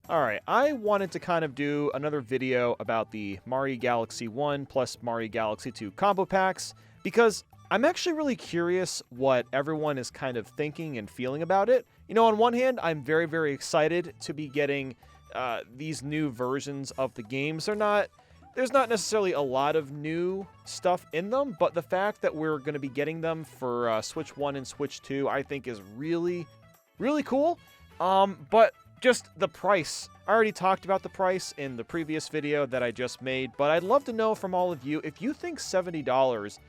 Alright, I wanted to kind of do another video about the Mario Galaxy 1 plus Mario Galaxy 2 combo packs, because I'm actually really curious what everyone is kind of thinking and feeling about it. You know, on one hand, I'm very, very excited to be getting these new versions of the games. There's not necessarily a lot of new stuff in them, but the fact that we're going to be getting them for Switch 1 and Switch 2, I think is really, really cool. But just the price. I already talked about the price in the previous video that I just made, but I'd love to know from all of you if you think $70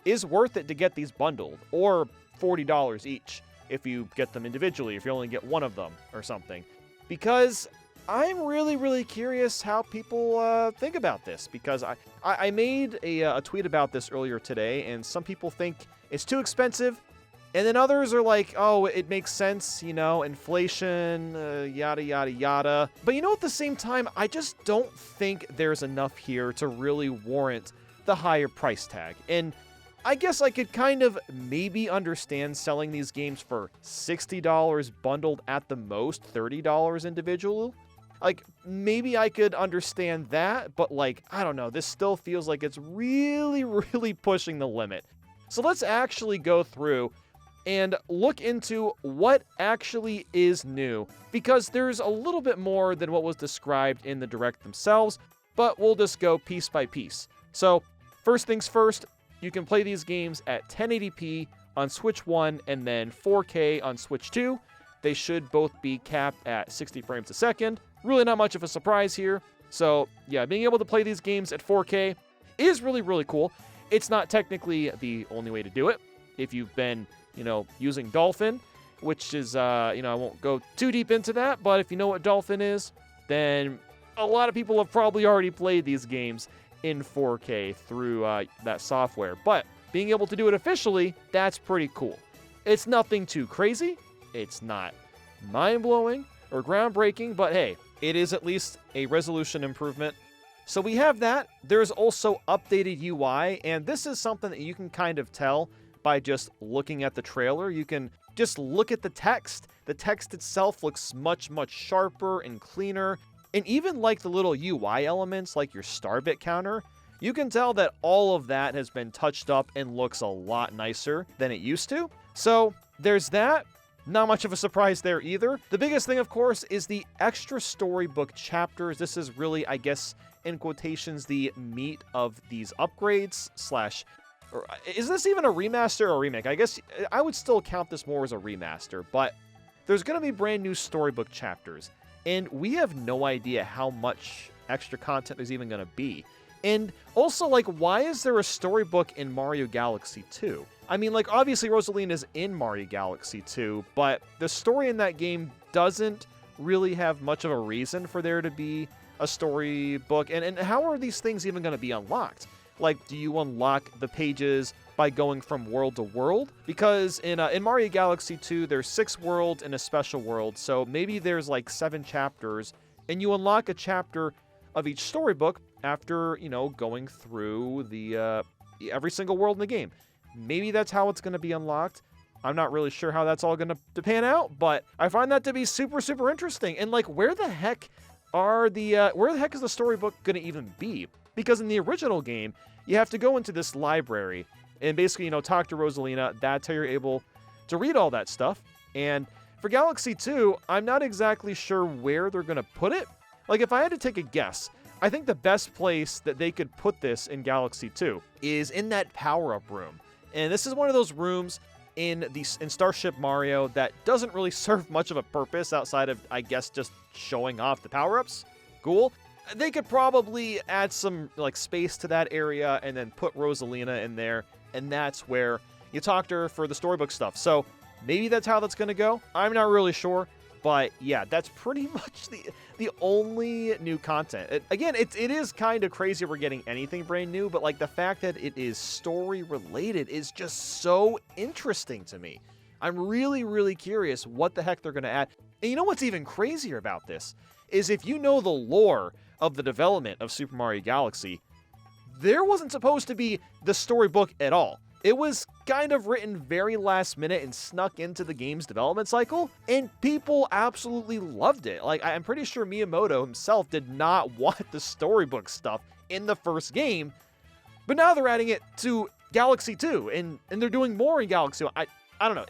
is worth it to get these bundled, or $40 each if you get them individually, if you only get one of them or something. Because I'm really, really curious how people think about this, because I made a tweet about this earlier today, and some people think it's too expensive, and then others are like, oh, it makes sense, you know, inflation, yada, yada, yada. But you know, at the same time, I just don't think there's enough here to really warrant the higher price tag. And I guess I could kind of maybe understand selling these games for $60 bundled at the most, $30 individual. Like, maybe I could understand that, but like, I don't know, this still feels like it's really, really pushing the limit. So let's actually go through and look into what actually is new, because there's a little bit more than what was described in the Direct themselves, but we'll just go piece by piece. So, first things first, you can play these games at 1080p on Switch 1 and then 4K on Switch 2. They should both be capped at 60 frames a second. Really not much of a surprise here. So, yeah, being able to play these games at 4K is really, really cool. It's not technically the only way to do it. If you've been, you know, using Dolphin, which is, I won't go too deep into that, but if you know what Dolphin is, then a lot of people have probably already played these games in 4K through that software. But being able to do it officially, that's pretty cool. It's nothing too crazy. It's not mind-blowing or groundbreaking, but hey, it is at least a resolution improvement. So we have that. There's also updated UI, and this is something that you can kind of tell by just looking at the trailer. You can just look at the text. The text itself looks much, much sharper and cleaner. And even like the little UI elements, like your star bit counter, you can tell that all of that has been touched up and looks a lot nicer than it used to. So there's that. Not much of a surprise there either. The biggest thing, of course, is the extra storybook chapters. This is really, I guess, in quotations, the meat of these upgrades slash... Or is this even a remaster or a remake? I guess I would still count this more as a remaster, but there's going to be brand new storybook chapters, and we have no idea how much extra content there's even going to be. And also, like, why is there a storybook in Mario Galaxy 2? I mean, like, obviously Rosalina's in Mario Galaxy 2, but the story in that game doesn't really have much of a reason for there to be a storybook. And how are these things even going to be unlocked? Like, do you unlock the pages by going from world to world? Because in Mario Galaxy 2, there's 6 worlds and a special world, so maybe there's like 7 chapters, and you unlock a chapter of each storybook after, you know, going through the every single world in the game. Maybe that's how it's going to be unlocked. I'm not really sure how that's all going to pan out, but I find that to be super, super interesting. And like, where the heck is the storybook going to even be? Because in the original game, you have to go into this library and basically, you know, talk to Rosalina. That's how you're able to read all that stuff. And for Galaxy 2, I'm not exactly sure where they're going to put it. Like, if I had to take a guess, I think the best place that they could put this in Galaxy 2 is in that power-up room. And this is one of those rooms in Starship Mario that doesn't really serve much of a purpose outside of, I guess, just showing off the power-ups. Cool. They could probably add some, like, space to that area and then put Rosalina in there, and that's where you talk to her for the storybook stuff. So maybe that's how that's going to go. I'm not really sure. But yeah, that's pretty much the only new content. Again, it is kind of crazy we're getting anything brand new, but like the fact that it is story related is just so interesting to me. I'm really, really curious what the heck they're going to add. And you know what's even crazier about this is if you know the lore of the development of Super Mario Galaxy, there wasn't supposed to be the storybook at all. It was kind of written very last minute and snuck into the game's development cycle, and people absolutely loved it. Like, I'm pretty sure Miyamoto himself did not want the storybook stuff in the first game, but now they're adding it to Galaxy 2, and they're doing more in Galaxy 1. I don't know.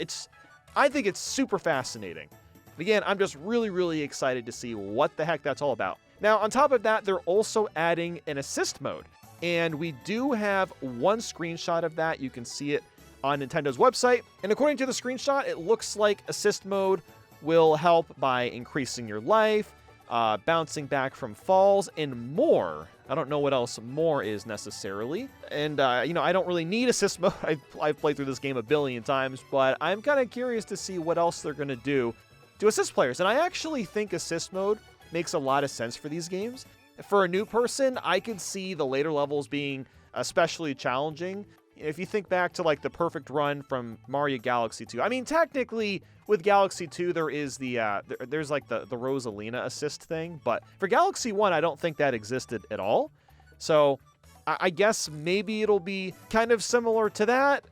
I think it's super fascinating. Again, I'm just really, really excited to see what the heck that's all about. Now, on top of that, they're also adding an assist mode. And we do have one screenshot of that. You can see it on Nintendo's website. And according to the screenshot, it looks like assist mode will help by increasing your life, bouncing back from falls, and more. I don't know what else more is necessarily. And, I don't really need assist mode. I've played through this game a billion times, but I'm kind of curious to see what else they're going to do to assist players. And I actually think assist mode makes a lot of sense for these games. For a new person, I could see the later levels being especially challenging. If you think back to like the perfect run from Mario Galaxy 2, I mean, technically with Galaxy 2 there is there's like the Rosalina assist thing, but for Galaxy 1 I don't think that existed at all. So I guess maybe it'll be kind of similar to that.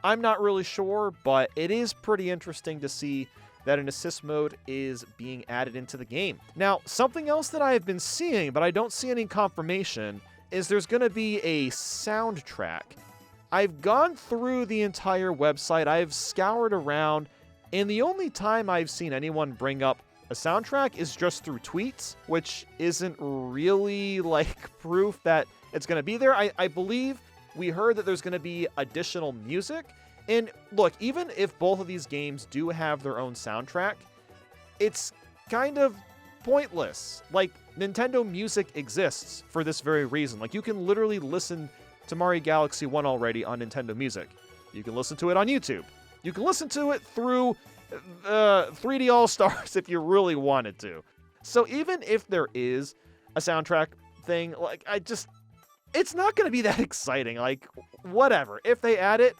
I'm not really sure, but it is pretty interesting to see that an assist mode is being added into the game. Now, something else that I have been seeing, but I don't see any confirmation, is there's going to be a soundtrack. I've gone through the entire website, I've scoured around, and the only time I've seen anyone bring up a soundtrack is just through tweets, which isn't really like proof that it's going to be there. I believe we heard that there's going to be additional music. And look, even if both of these games do have their own soundtrack, it's kind of pointless. Like, Nintendo Music exists for this very reason. Like, you can literally listen to Mario Galaxy 1 already on Nintendo Music. You can listen to it on YouTube. You can listen to it through 3D All-Stars if you really wanted to. So even if there is a soundtrack thing, like, it's not going to be that exciting. Like, whatever. If they add it,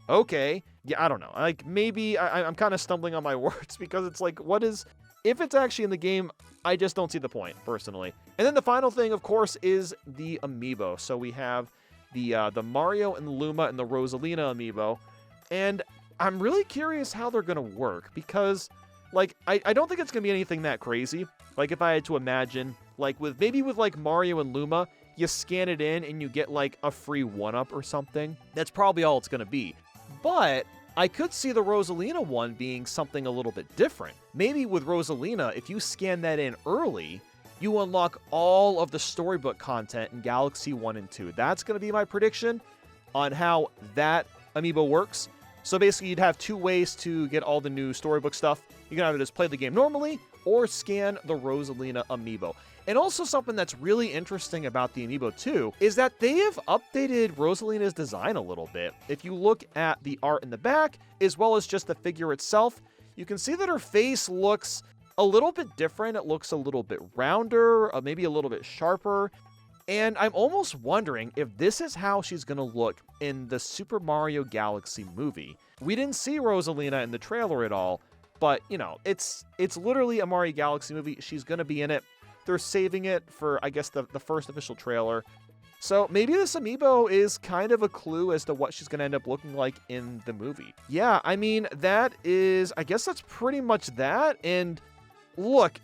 okay, yeah, I don't know. Like, maybe I'm kind of stumbling on my words because it's like, if it's actually in the game, I just don't see the point, personally. And then the final thing, of course, is the amiibo. So we have the Mario and Luma and the Rosalina amiibo, and I'm really curious how they're going to work because, like, I don't think it's going to be anything that crazy. Like, if I had to imagine, like, with Mario and Luma, you scan it in and you get, like, a free 1-up or something. That's probably all it's going to be. But I could see the Rosalina one being something a little bit different. Maybe with Rosalina, if you scan that in early, you unlock all of the storybook content in Galaxy 1 and 2. That's going to be my prediction on how that amiibo works. So basically, you'd have two ways to get all the new storybook stuff. You can either just play the game normally or scan the Rosalina amiibo. And also something that's really interesting about the amiibo too is that they have updated Rosalina's design a little bit. If you look at the art in the back, as well as just the figure itself, you can see that her face looks a little bit different. It looks a little bit rounder, maybe a little bit sharper. And I'm almost wondering if this is how she's going to look in the Super Mario Galaxy movie. We didn't see Rosalina in the trailer at all, but, you know, it's literally a Mario Galaxy movie. She's going to be in it. They're saving it for, I guess, the first official trailer. So maybe this amiibo is kind of a clue as to what she's going to end up looking like in the movie. Yeah, I mean, I guess that's pretty much that. And look,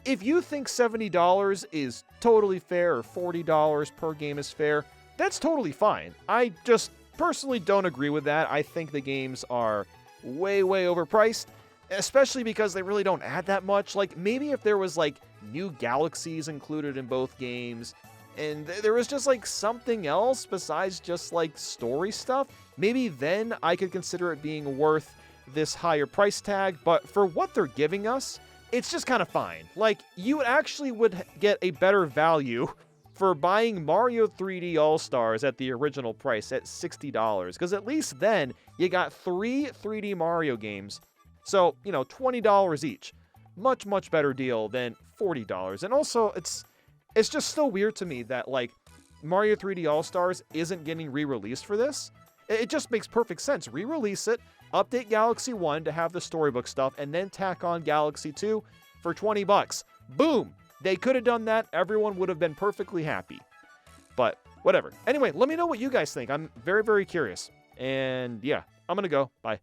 if you think $70 is totally fair or $40 per game is fair, that's totally fine. I just personally don't agree with that. I think the games are way, way overpriced, especially because they really don't add that much. Like, maybe if there was, like, new galaxies included in both games, and there was just, like, something else besides just, like, story stuff, maybe then I could consider it being worth this higher price tag. But for what they're giving us, it's just kind of fine. Like, you actually would get a better value for buying Mario 3D All-Stars at the original price at $60, because at least then you got 3 3D Mario games. So, you know, $20 each. Much, much better deal than $40. And also, it's just so weird to me that, like, Mario 3D All-Stars isn't getting re-released for this. It just makes perfect sense. Re-release it, update Galaxy 1 to have the storybook stuff, and then tack on Galaxy 2 for $20. Boom! They could have done that. Everyone would have been perfectly happy. But whatever. Anyway, let me know what you guys think. I'm very, very curious. And yeah, I'm going to go. Bye.